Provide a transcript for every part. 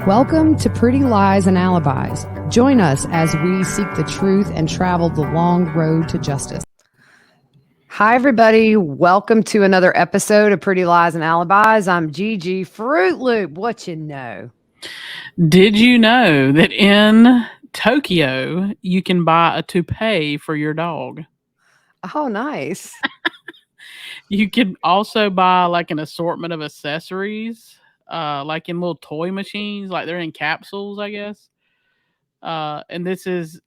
Welcome to Pretty Lies and Alibis. Join us as we seek the truth and travel the long road to justice. Hi, everybody. Welcome to another episode of Pretty Lies and Alibis. I'm Gigi Fruit Loop. What you know? Did you know that in Tokyo, you can buy a toupee for your dog? Oh, nice. You can also buy like an assortment of accessories, like in little toy machines, like they're in capsules, I guess. And this is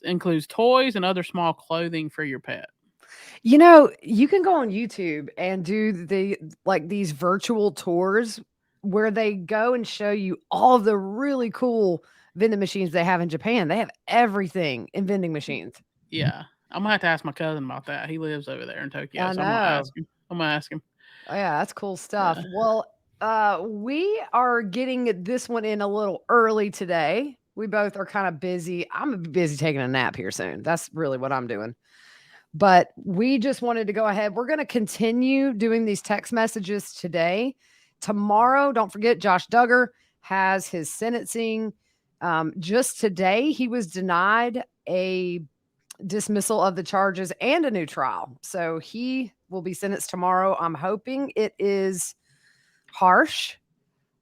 includes toys and other small clothing for your pet. You know, you can go on YouTube and do these virtual tours where they go and show you all of the really cool vending machines they have in Japan. They have everything in vending machines. Yeah, I'm gonna have to ask my cousin about that. He lives over there in Tokyo, I so I'm gonna know. ask him. I'm gonna ask him. Oh, yeah, that's cool stuff. Uh, Well, we are getting this one in a little early today. We both are kind of busy. I'm gonna be busy taking a nap here soon. That's really what I'm doing. But we just wanted to go ahead. We're going to continue doing these text messages today. Tomorrow, don't forget, Josh Duggar has his sentencing. Just today, he was denied a dismissal of the charges and a new trial. So he will be sentenced tomorrow. I'm hoping it is harsh,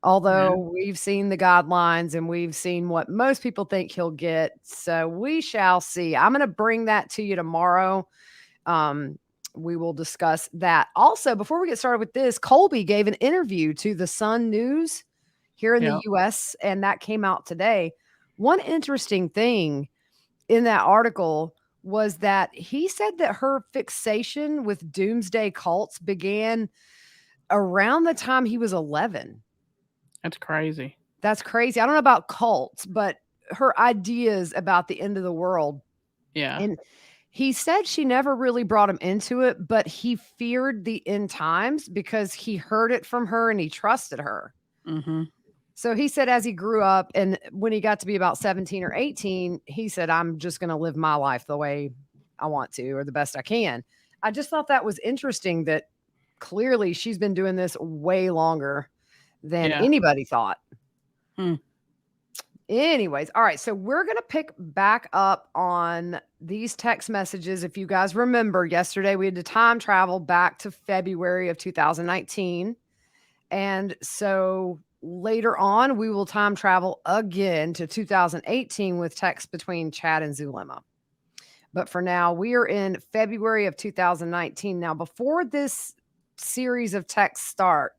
although we've seen the guidelines and we've seen what most people think he'll get. So we shall see. I'm going to bring that to you tomorrow. We will discuss that. Also, before we get started with this, Colby gave an interview to the Sun News here in the US, and that came out today. One interesting thing in that article was that he said that her fixation with doomsday cults began around the time he was 11. That's crazy. That's crazy. I don't know about cults, but her ideas about the end of the world. Yeah. And he said she never really brought him into it, but he feared the end times because he heard it from her and he trusted her. Mm-hmm. So he said as he grew up and when he got to be about 17 or 18, he said, I'm just going to live my life the way I want to or the best I can. I just thought that was interesting that clearly she's been doing this way longer than anybody thought. Anyways, all right. So we're going to pick back up on these text messages. If you guys remember, yesterday we had to time travel back to February of 2019. And so later on, we will time travel again to 2018 with texts between Chad and Zulema. But for now, we are in February of 2019. Now, before this series of texts start,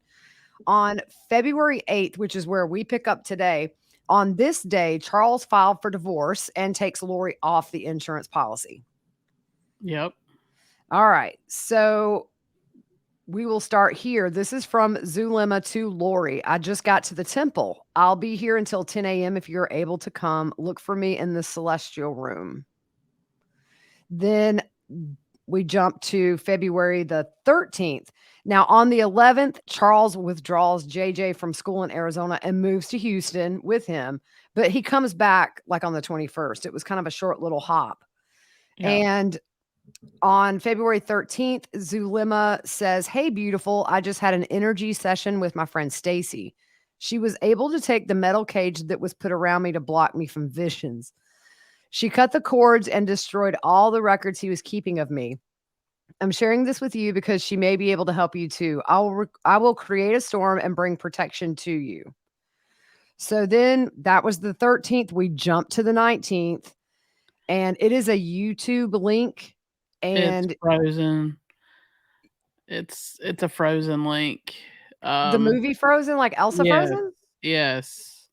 on February 8th, which is where we pick up today, on this day, Charles filed for divorce and takes Lori off the insurance policy. Yep. All right. So we will start here. This is from Zulema to Lori. I just got to the temple. I'll be here until 10 a.m. if you're able to come. Look for me in the celestial room. Then we jump to February the 13th. Now, on the 11th, Charles withdraws JJ from school in Arizona and moves to Houston with him, but he comes back like on the 21st. It was kind of a short little hop. Yeah. And on February 13th, Zulema says, hey, beautiful, I just had an energy session with my friend Stacy. She was able to take the metal cage that was put around me to block me from visions. She cut the cords and destroyed all the records he was keeping of me. I'm sharing this with you because she may be able to help you too. I will create a storm and bring protection to you. So then that was the 13th. We jumped to the 19th, and it is a YouTube link. And it's frozen. It's a frozen link. The movie Frozen, like Elsa Frozen? Yes.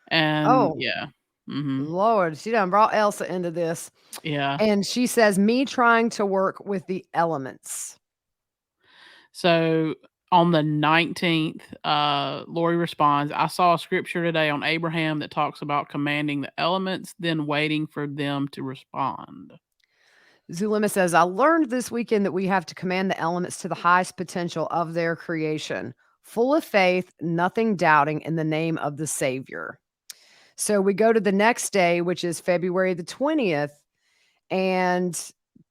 And yeah. Mm-hmm. Lord, she done brought Elsa into this. Yeah. And she says, me trying to work with the elements. So on the 19th, Lori responds, I saw a scripture today on Abraham that talks about commanding the elements, then waiting for them to respond. Zulema says, I learned this weekend that we have to command the elements to the highest potential of their creation, full of faith, nothing doubting, in the name of the Savior. So we go to the next day, which is February the 20th, and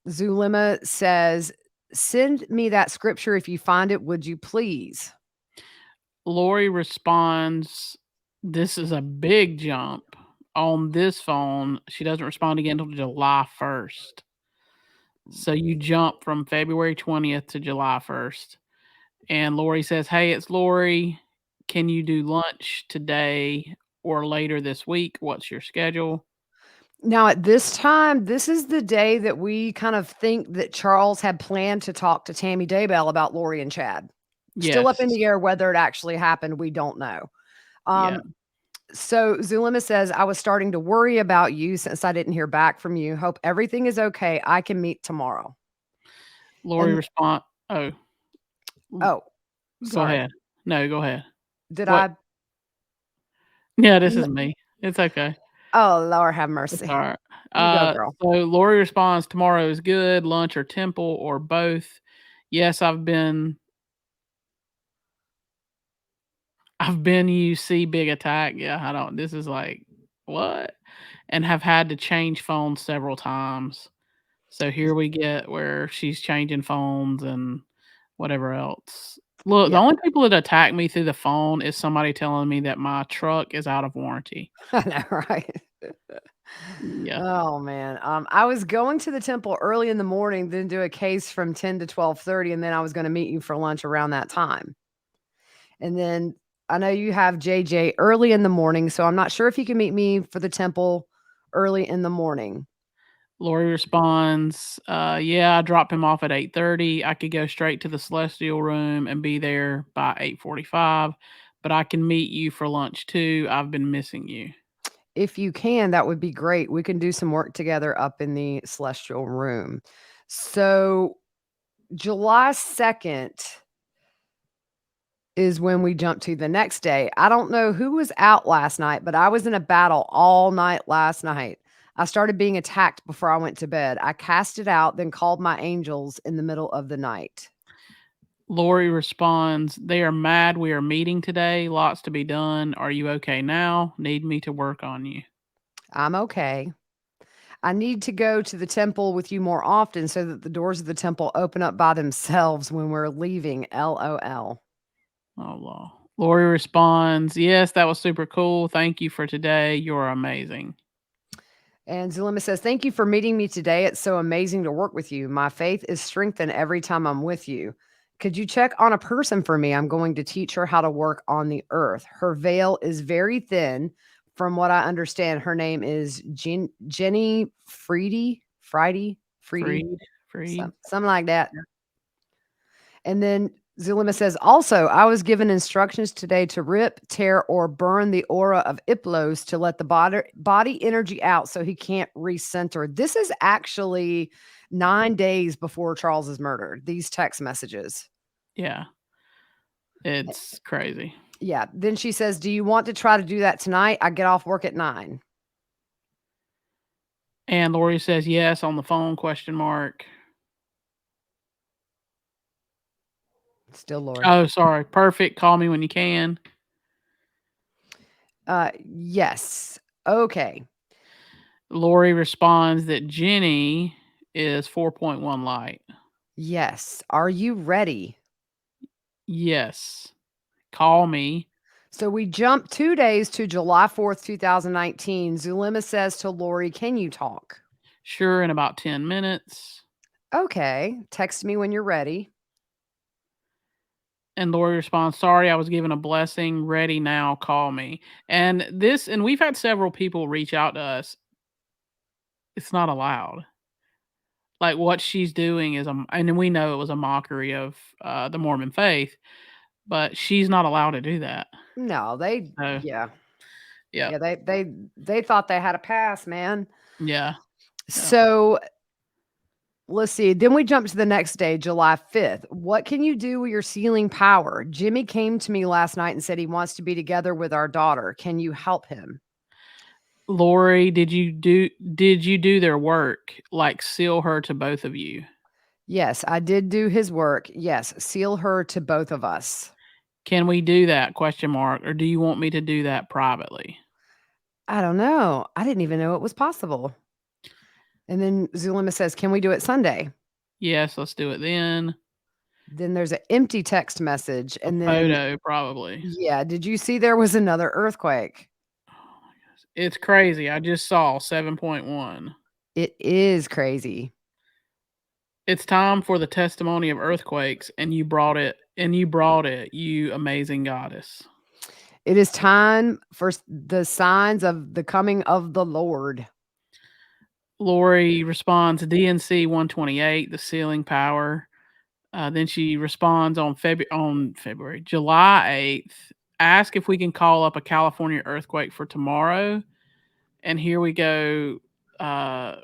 Zulema says, send me that scripture if you find it, would you please? Lori responds This is a big jump. On this phone, she doesn't respond again until July 1st. So you jump from February 20th to July 1st. And Lori says, "Hey, it's Lori. Can you do lunch today or later this week? What's your schedule?" Now, at this time, this is the day that we kind of think that Charles had planned to talk to Tammy Daybell about Lori and Chad. Still up in Yes. the air whether it actually happened, we don't know. Yeah. Um, so Zulema says, "I was starting to worry about you since I didn't hear back from you. Hope everything is okay. I can meet tomorrow." Lori And respond oh, oh, go sorry. ahead. No, go ahead. Did What? I? Yeah, this n- is me. It's okay. Oh, Lord have It's mercy. alright. You go, girl. So Lori responds, "Tomorrow is good, lunch or temple or both." Yes, I've been UC big attack. Yeah, I don't this is like, what? And have had to change phones several times. So here we get where she's changing phones and whatever else. Look, the Yeah, only people that attack me through the phone is somebody telling me that my truck is out of warranty. I know, right? Yeah. Oh man. I was going to the temple early in the morning, then do a case from 10 to 12:30, and then I was going to meet you for lunch around that time. And then I know you have JJ early in the morning, so I'm not sure if you can meet me for the temple early in the morning. Lori responds, "Yeah, I dropped him off at 8:30. I could go straight to the celestial room and be there by 8:45, but I can meet you for lunch too. I've been missing you." If you can, that would be great. We can do some work together up in the celestial room. So July 2nd is when we jump to the next day. I don't know who was out last night, but I was in a battle all night last night. I started being attacked before I went to bed. I cast it out, then called my angels in the middle of the night. Lori responds, "They are mad we are meeting today. Lots to be done. Are you okay now? Need me to work on you?" I'm okay. I need to go to the temple with you more often so that the doors of the temple open up by themselves when we're leaving. LOL. Oh, Lord. Lori responds, "Yes, that was super cool. Thank you for today. You're amazing." And Zulema says, "Thank you for meeting me today. It's so amazing to work with you. My faith is strengthened every time I'm with you. Could you check on a person for me? I'm going to teach her how to work on the earth. Her veil is very thin. From what I understand, her name is Jenny Friedy, Freed. Freed. something like that." And then Zulema says, "Also, I was given instructions today to rip, tear, or burn the aura of Iplos to let the body energy out so he can't recenter." This is actually 9 days before Charles is murdered, these text messages. Yeah. It's crazy. Yeah. Then she says, "Do you want to try to do that tonight? I get off work at 9." And Lori says, "Yes," on the phone, question mark. Still Lori. Oh, sorry. Perfect. Call me when you can. Yes. Okay. Lori responds that Jenny is 4.1 light. Yes. Are you ready? Yes. Call me. So we jump 2 days to July 4th, 2019. Zulema says to Lori, "Can you talk?" Sure, in about 10 minutes. Okay. Text me when you're ready. And Lori responds, "Sorry, I was given a blessing. Ready now. Call me." And we've had several people reach out to us. It's not allowed. Like what she's doing is and then we know it was a mockery of the Mormon faith, but she's not allowed to do that. No, they So, yeah. yeah. Yeah, they thought they had a pass, man. Yeah. Yeah. So, let's see. Then we jump to the next day, July 5th. What can you do with your sealing power? Jimmy came to me last night and said he wants to be together with our daughter. Can you help him? Lori, did you do their work? Like seal her to both of you? Yes, I did do his work. Yes, seal her to both of us. Can we do that? Question mark. Or do you want me to do that privately? I don't know. I didn't even know it was possible. And then Zulema says, "Can we do it Sunday?" Yes, let's do it then. Then there's an empty text message, A and then photo, probably. yeah, did you see there was another earthquake? It's crazy. I just saw 7.1. It is crazy. It's time for the testimony of earthquakes, and you brought it, you amazing goddess. It is time for the signs of the coming of the Lord. Lori responds, DNC 128, the ceiling power. Then she responds on February, July 8th, ask if we can call up a California earthquake for tomorrow. And here we go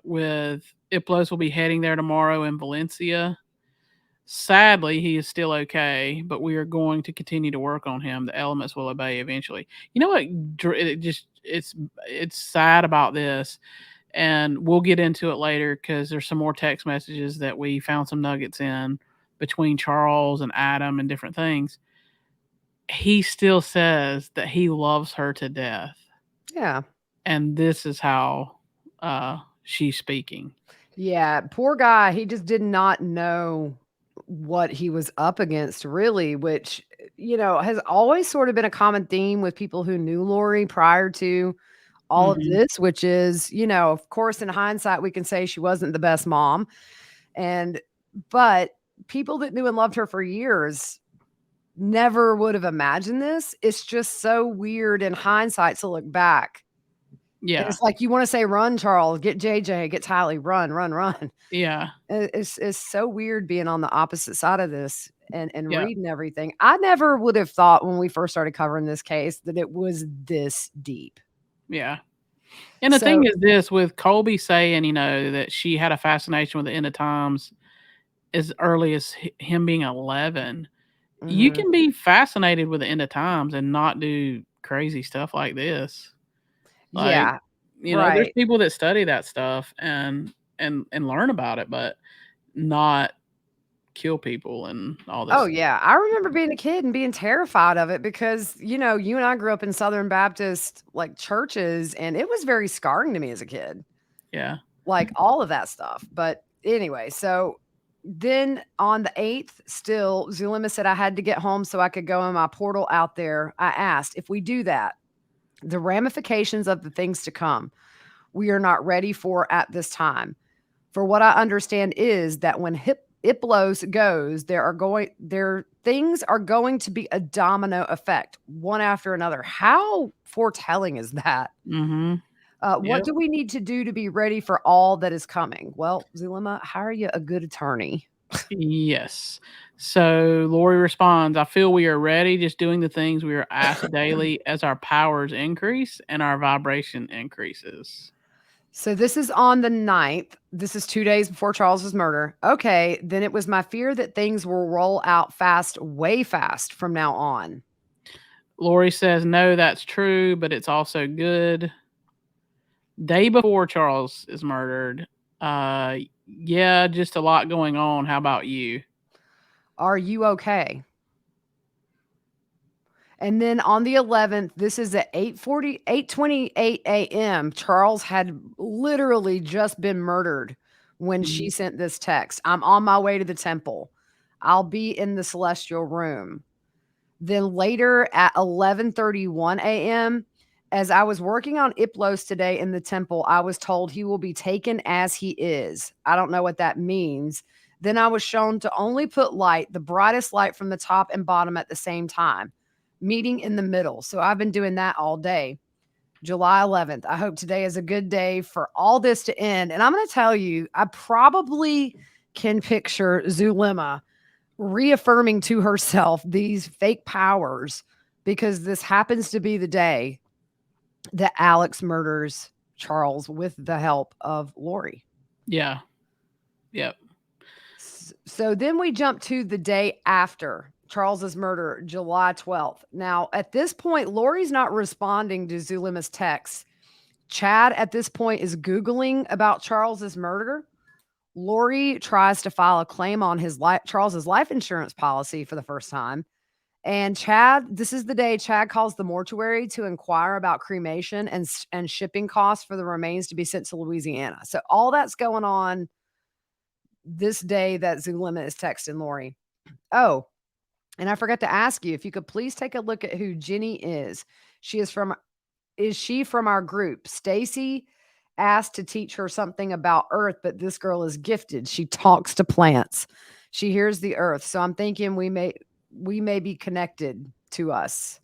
with Iplos will be heading there tomorrow in Valencia. Sadly, he is still okay, but we are going to continue to work on him. The elements will obey eventually. You know what? It's sad about this, and we'll get into it later because there's some more text messages that we found some nuggets in between Charles and Adam and different things. He still says that he loves her to death, Yeah. and this is how she's speaking. Yeah, poor guy, he just did not know what he was up against really, which, has always sort of been a common theme with people who knew Lori prior to all of Hmm. this, which is, of course, in hindsight, we can say she wasn't the best mom. And, but people that knew and loved her for years never would have imagined this. It's just so weird in hindsight to look back. And Yeah, it's like you want to say, run, Charles, get JJ, get Tylee, run, run, run. yeah, It's so weird being on the opposite side of this and yeah, reading everything. I never would have thought when we first started covering this case that it was this deep. yeah. And the thing So, is this with Colby saying, that she had a fascination with the end of times as early as him being 11. You mhm. can be fascinated with the end of times and not do crazy stuff like this. Like, Yeah, there's right. people that study that stuff and learn about it, but not kill people and all Oh, this. yeah. I remember being a kid and being terrified of it because, you and I grew up in Southern Baptist, like, churches, and it was very scarring to me as a kid, Yeah. like, all of that stuff. But anyway, so then on the 8th, still, Zulema said I had to get home so I could go in my portal out there. I asked, if we do that, the ramifications of the things to come, we are not ready for at this time. For what I understand is that when Iplos goes, there things are going to be a domino effect, one after another. How foretelling is that? Mhm. What Yep. do we need to do to be ready for all that is coming? Well, Zulema, hire you a good attorney. Yes. So Lori responds, I feel we are ready, just doing the things we are asked daily as our powers increase and our vibration increases. So this is on the 9th. This is 2 days before Charles's murder. Okay, then it was my fear that things will roll out fast, way fast from now on. Lori says, no, that's true, but it's also good. Day before Charles is murdered. Uh, yeah, just a lot going on. How about you? Are you okay? And then on the 11th, this is at 8:28 a.m. Charles had literally just been murdered when she Mhm. sent this text. I'm on my way to the temple. I'll be in the celestial room. Then later at 11:31 a.m., as I was working on Iplos today in the temple, I was told he will be taken as he is. I don't know what that means. Then I was shown to only put light, the brightest light from the top and bottom at the same time, meeting in the middle. So I've been doing that all day. July 11th. I hope today is a good day for all this to end. And I'm going to tell you, I probably can picture Zulema reaffirming to herself these fake powers because this happens to be the day that Alex murders Charles with the help of Lori. Yeah. Yep. So then we jump to the day after Charles's murder, July 12th. Now, at this point, Lori's not responding to Zulema's texts. Chad at this point is Googling about Charles's murder. Lori tries to file a claim on Charles's life insurance policy for the first time. And Chad, this is the day Chad calls the mortuary to inquire about cremation and shipping costs for the remains to be sent to Louisiana. So all that's going on this day that Zulema is texting Lori. Oh, and I forgot to ask you if you could please take a look at who Jenny is. She is she from our group? Stacy asked to teach her something about earth, but this girl is gifted. She talks to plants. She hears the earth. So I'm thinking we may be connected to us.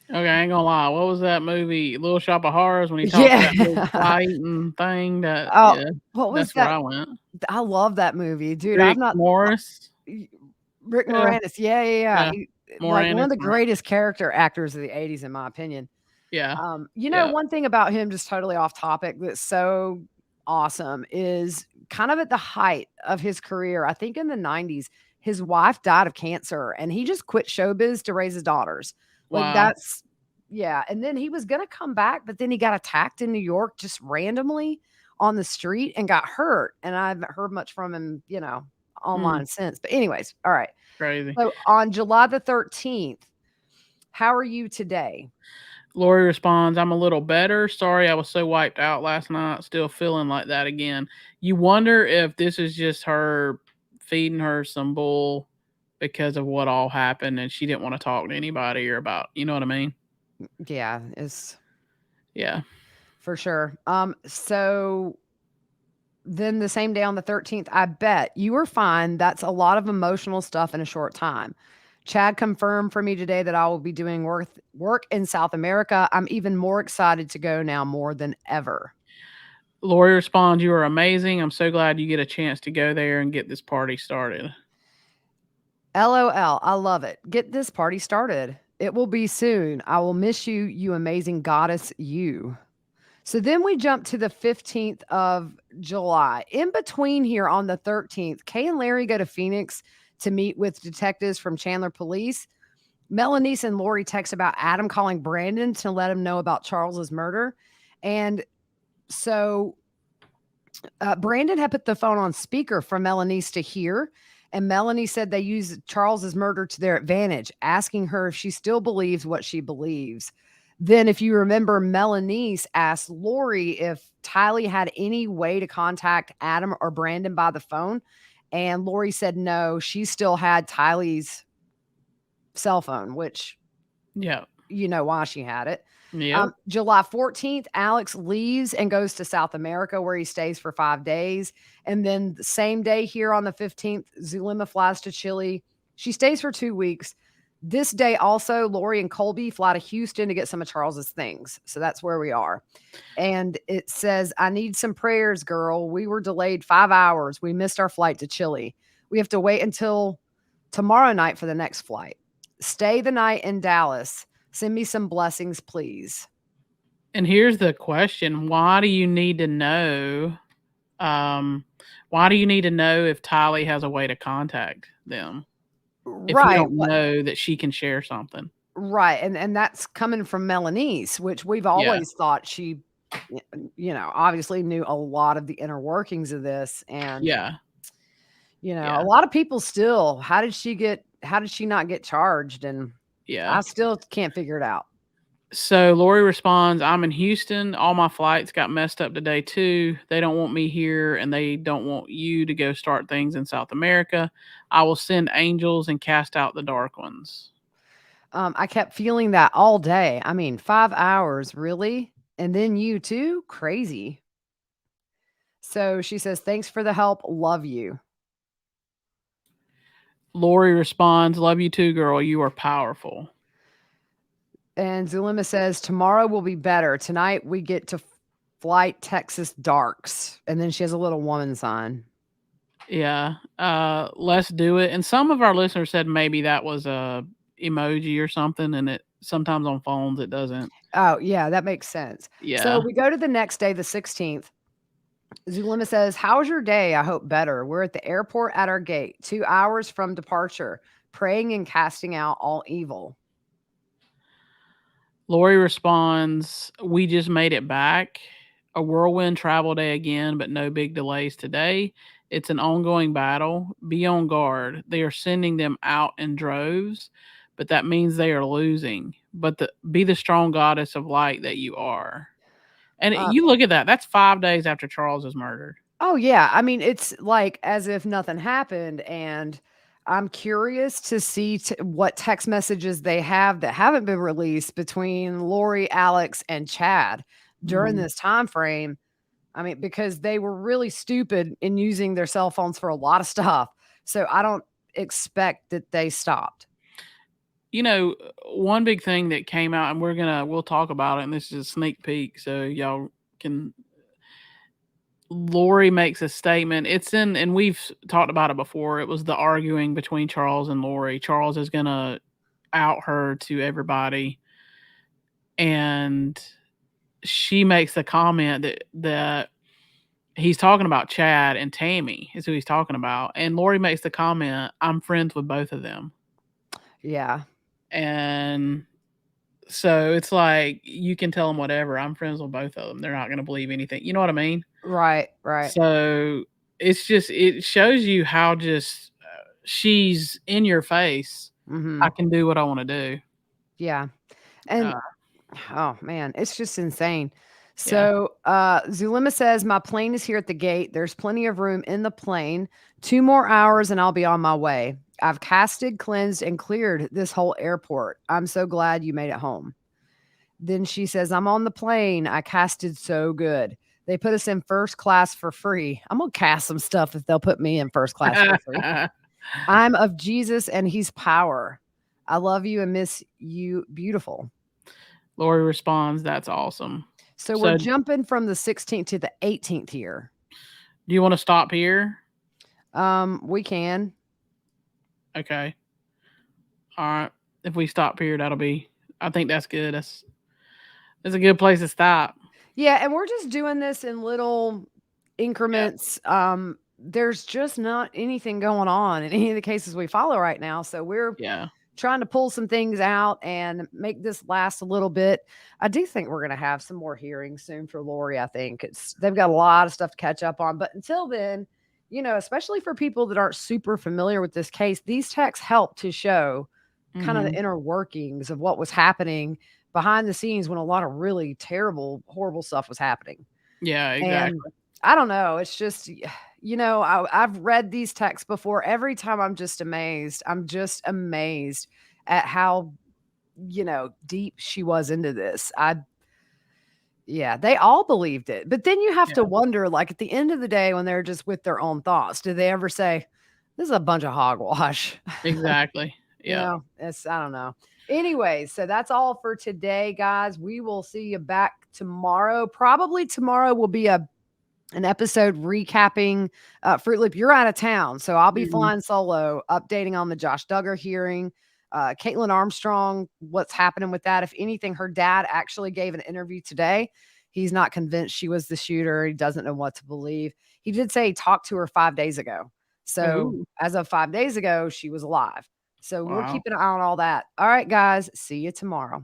Okay, I ain't gonna lie. What was that movie, Little Shop of Horrors, when he talked to that little Yeah. fly eating thing? That Oh, yeah, what was that's where that? I went. I love that movie, dude. I've Rick not Morris. y Rick Yeah, Moranis. Yeah, yeah, yeah. yeah. He like one Moranis. of the greatest character actors of the '80s, in my opinion. Yeah, yeah. One thing about him, just totally off topic, that's so awesome is kind of at the height of his career, I think in the '90s, his wife died of cancer and he just quit showbiz to raise his daughters. Like Wow. that's yeah. And then he was gonna come back, but then he got attacked in New York just randomly on the street and got hurt. And I haven't heard much from him, Mm, online since. But anyways, all right. crazy. So on July the 13th, how are you today? Lori responds, I'm a little better. Sorry I was so wiped out last night. Still feeling like that again. You wonder if this is just her feeding her some bull because of what all happened and she didn't want to talk to anybody or about, you know what I mean? Yeah, it's Yeah. for sure. So then the same day on the 13th, I bet you were fine. That's a lot of emotional stuff in a short time. Chad confirmed for me today that I will be doing work in South America. I'm even more excited to go now more than ever. Lori responds, you are amazing. I'm so glad you get a chance to go there and get this party started. LOL. I love it. Get this party started. It will be soon. I will miss you, you amazing goddess, you. So then we jump to the 15th of July. In between here on the 13th, Kay and Larry go to Phoenix to meet with detectives from Chandler Police. Melanice and Lori text about Adam calling Brandon to let him know about Charles's murder. And so Brandon had put the phone on speaker for Melanice to hear. And Melanie said they used Charles's murder to their advantage, asking her if she still believes what she believes. Then, if you remember, Melanice asked Lori if Tylee had any way to contact Adam or Brandon by the phone. And Lori said no, she still had Tylee's cell phone, which Yep. you know why she had it. Yep. July 14th, Alex leaves and goes to South America where he stays for 5 days. And then the same day here on the 15th, Zulema flies to Chile. She stays for 2 weeks. This day also, Lori and Colby fly to Houston to get some of Charles's things. So that's where we are. And it says, I need some prayers, girl. We were delayed 5 hours. We missed our flight to Chile. We have to wait until tomorrow night for the next flight. Stay the night in Dallas. Send me some blessings, please. And here's the question. Why do you need to know? Um, why do you need to know if Tylee has a way to contact them if you Right. don't know that she can share something? Right. And that's coming from Melanice, which we've Yeah. always thought she, obviously knew a lot of the inner workings of this. And, Yeah. a Yeah. lot of people still, how did she not get charged? And Yeah. I still can't figure it out. So Lori responds, I'm in Houston. All my flights got messed up today too. They don't want me here and they don't want you to go start things in South America. I will send angels and cast out the dark ones. I kept feeling that all day. I mean, 5 hours, really? And then you too? Crazy. So she says, thanks for the help. Love you. Lori responds, love you too, girl. You are powerful. And Zulema says, tomorrow will be better. Tonight we get to flight Texas Darks. And then she has a little woman sign. Yeah. Let's do it. And some of our listeners said maybe that was a emoji or something, and it sometimes on phones it doesn't. Oh, yeah, that makes sense. So Yeah. we go to the next day, the 16th. Zulema says, how's your day? I hope better. We're at the airport at our gate, 2 hours from departure, praying and casting out all evil. Lori responds, we just made it back. A whirlwind travel day again, but no big delays today. It's an ongoing battle. Be on guard. They are sending them out in droves, but that means they are losing. But be the strong goddess of light that you are. And Uh, you look at that. That's 5 days after Charles is murdered. oh, yeah. I mean, it's like as if nothing happened. And I'm curious to see what text messages they have that haven't been released between Lori, Alex, and Chad during Mhm. this time frame. I mean, because they were really stupid in using their cell phones for a lot of stuff. So I don't expect that they stopped. One big thing that came out, and we'll talk about it, and this is a sneak peek, so y'all can. Lori makes a statement. It's in, and we've talked about it before. It was the arguing between Charles and Lori. Charles is gonna out her to everybody, and she makes the comment that he's talking about Chad and Tammy is who he's talking about, and Lori makes the comment, "I'm friends with both of them," Yeah. and so it's like you can tell them whatever. I'm friends with both of them. They're not gonna believe anything. You know what I mean? Right. Right. So it shows you how just she's in your face. I Hmm. can do what I want to do. Yeah. And Uh, oh man, it's just insane. yeah. So Zulema says, my plane is here at the gate. There's plenty of room in the plane. 2 more hours and I'll be on my way. I've casted, cleansed, and cleared this whole airport. I'm so glad you made it home. Then she says, I'm on the plane. I casted so good. They put us in first class for free. I'm going to cast some stuff if they'll put me in first class for free. I'm of Jesus and he's power. I love you and miss you. Beautiful. Lori responds, "That's awesome." So we're So, do jumping from the 16th to the 18th here. you want to stop here? We can. Okay. All right. If we stop here, that'll be. I think that's good. That's a good place to stop. Yeah, and we're just doing this in little Yeah. increments. There's just not anything going on in any of the cases we follow right now. So we're Yeah. trying to pull some things out and make this last a little bit. I do think we're going to have some more hearings soon for Lori. I think they've got a lot of stuff to catch up on. But until then, especially for people that aren't super familiar with this case, these texts help to show kind of the Hmm. inner workings of what was happening behind the scenes when a lot of really terrible, horrible stuff was happening. Yeah. And Exactly. I don't know. It's just, I've read these texts before. Every time I'm just amazed. I'm just amazed at how, deep she was into this. Yeah, they all believed it. But then you have Yeah. to wonder, like at the end of the day, when they're just with their own thoughts, do they ever say, this is a bunch of hogwash? Exactly. Yeah. I don't know. Anyways, so that's all for today, guys. We will see you back tomorrow. Probably tomorrow will be an episode recapping Fruit Loop. You're out of town, so I'll be Mhm. flying solo, updating on the Josh Duggar hearing. Caitlin Armstrong, what's happening with that? If anything, her dad actually gave an interview today. He's not convinced she was the shooter. He doesn't know what to believe. He did say he talked to her 5 days ago. So Ooh. as of 5 days ago, she was alive. So we'll Wow. keep an eye on all that. All right, guys. See you tomorrow.